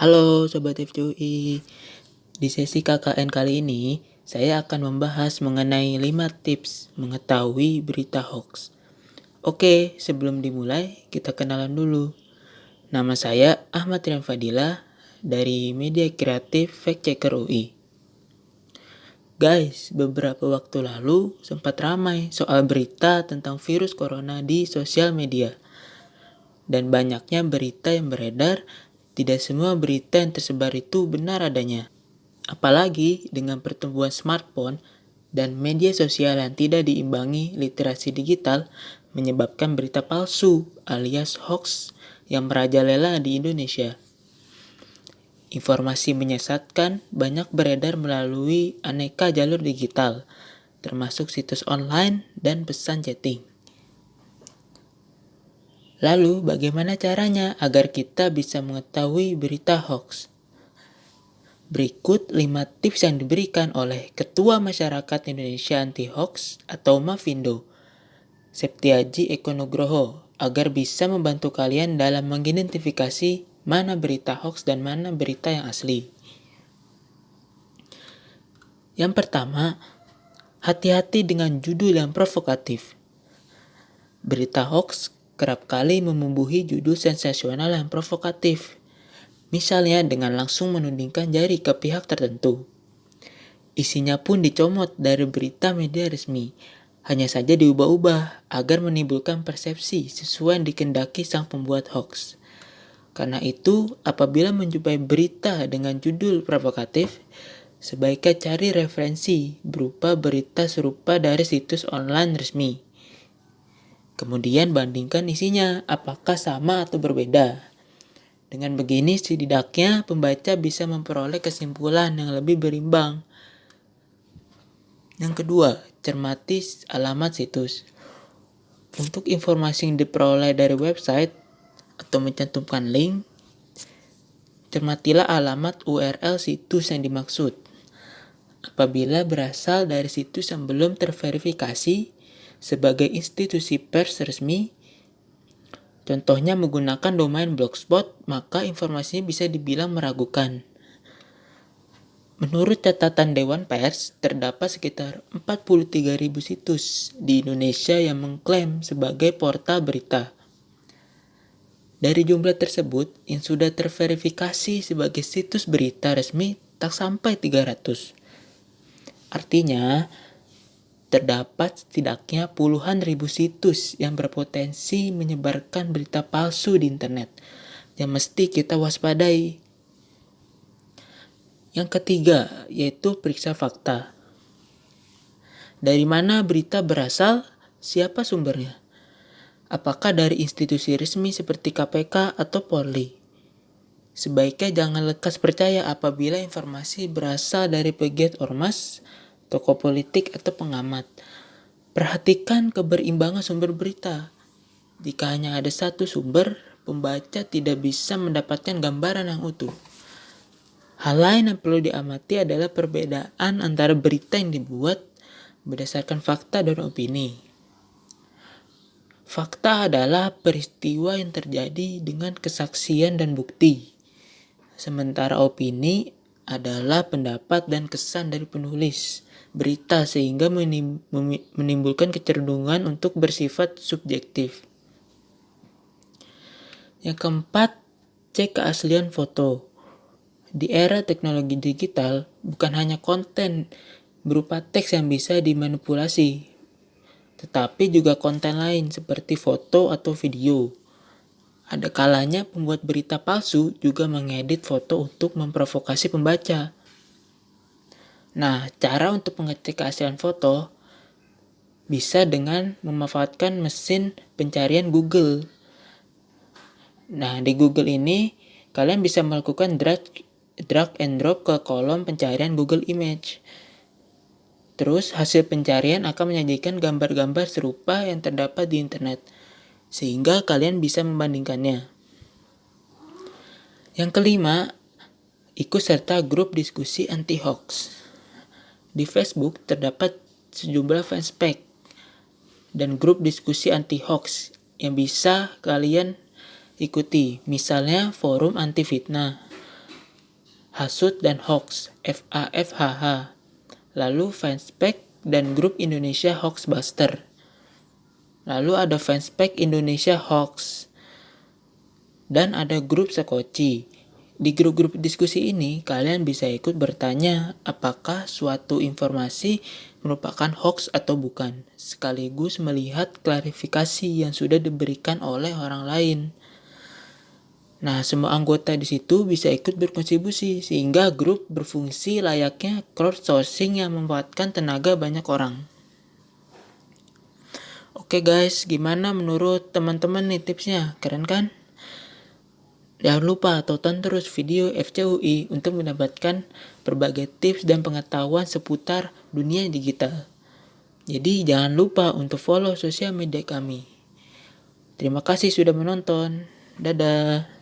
Halo Sobat FCUI, di sesi KKN kali ini saya akan membahas mengenai 5 tips mengetahui berita hoax. Oke, sebelum dimulai kita kenalan dulu. Nama saya Ahmad Rian Fadila dari Media Kreatif Fact Checker UI. Guys, beberapa waktu lalu sempat ramai soal berita tentang virus corona di sosial media. Dan banyaknya berita yang beredar, tidak semua berita yang tersebar itu benar adanya. Apalagi dengan pertumbuhan smartphone dan media sosial yang tidak diimbangi literasi digital menyebabkan berita palsu alias hoax yang merajalela di Indonesia. Informasi menyesatkan banyak beredar melalui aneka jalur digital, termasuk situs online dan pesan chatting. Lalu, bagaimana caranya agar kita bisa mengetahui berita hoax? Berikut 5 tips yang diberikan oleh Ketua Masyarakat Indonesia Anti Hoax atau Mafindo, Septiaji Eko Nugroho, agar bisa membantu kalian dalam mengidentifikasi mana berita hoax dan mana berita yang asli. Yang pertama, hati-hati dengan judul yang provokatif. Berita hoax kerap kali membubuhi judul sensasional yang provokatif. Misalnya dengan langsung menudingkan jari ke pihak tertentu. Isinya pun dicomot dari berita media resmi, hanya saja diubah-ubah agar menimbulkan persepsi sesuai yang dikehendaki sang pembuat hoax. Karena itu, apabila menjumpai berita dengan judul provokatif, sebaiknya cari referensi berupa berita serupa dari situs online resmi. Kemudian bandingkan isinya, apakah sama atau berbeda. Dengan begini, setidaknya pembaca bisa memperoleh kesimpulan yang lebih berimbang. Yang kedua, cermati alamat situs. Untuk informasi yang diperoleh dari website atau mencantumkan link, cermatilah alamat URL situs yang dimaksud. Apabila berasal dari situs yang belum terverifikasi sebagai institusi pers resmi, contohnya menggunakan domain blogspot, maka informasinya bisa dibilang meragukan. Menurut catatan Dewan Pers, terdapat sekitar 43.000 situs di Indonesia yang mengklaim sebagai portal berita. Dari jumlah tersebut, yang sudah terverifikasi sebagai situs berita resmi tak sampai 300. Artinya, terdapat setidaknya puluhan ribu situs yang berpotensi menyebarkan berita palsu di internet yang mesti kita waspadai. Yang ketiga, yaitu periksa fakta. Dari mana berita berasal? Siapa sumbernya? Apakah dari institusi resmi seperti KPK atau Polri? Sebaiknya jangan lekas percaya apabila informasi berasal dari pegiat ormas, tokoh politik, atau pengamat. Perhatikan keberimbangan sumber berita. Jika hanya ada satu sumber, pembaca tidak bisa mendapatkan gambaran yang utuh. Hal lain yang perlu diamati adalah perbedaan antara berita yang dibuat berdasarkan fakta dan opini. Fakta adalah peristiwa yang terjadi dengan kesaksian dan bukti. Sementara opini adalah pendapat dan kesan dari penulis berita sehingga menimbulkan kecenderungan untuk bersifat subjektif. Yang keempat, cek keaslian foto. Di era teknologi digital, bukan hanya konten berupa teks yang bisa dimanipulasi, tetapi juga konten lain seperti foto atau video. Ada kalanya pembuat berita palsu juga mengedit foto untuk memprovokasi pembaca. Nah, cara untuk mengecek keaslian foto bisa dengan memanfaatkan mesin pencarian Google. Nah, di Google ini kalian bisa melakukan drag and drop ke kolom pencarian Google Image. Terus hasil pencarian akan menyajikan gambar-gambar serupa yang terdapat di internet, sehingga kalian bisa membandingkannya. Yang kelima, ikut serta grup diskusi anti-hoax. Di Facebook terdapat sejumlah fanspage dan grup diskusi anti-hoax yang bisa kalian ikuti, misalnya forum anti-fitnah, Hasut dan Hoax, FAFHH. Lalu Fanspage dan grup Indonesia Hoaxbuster. Lalu ada Fanspage Indonesia Hoax. Dan ada grup Sekoci. Di grup-grup diskusi ini, kalian bisa ikut bertanya apakah suatu informasi merupakan hoax atau bukan, sekaligus melihat klarifikasi yang sudah diberikan oleh orang lain. Nah, semua anggota di situ bisa ikut berkontribusi, sehingga grup berfungsi layaknya crowdsourcing yang memanfaatkan tenaga banyak orang. Oke guys, gimana menurut teman-teman nih tipsnya? Keren kan? Jangan lupa tonton terus video FCUI untuk mendapatkan berbagai tips dan pengetahuan seputar dunia digital. Jadi jangan lupa untuk follow sosial media kami. Terima kasih sudah menonton. Dadah.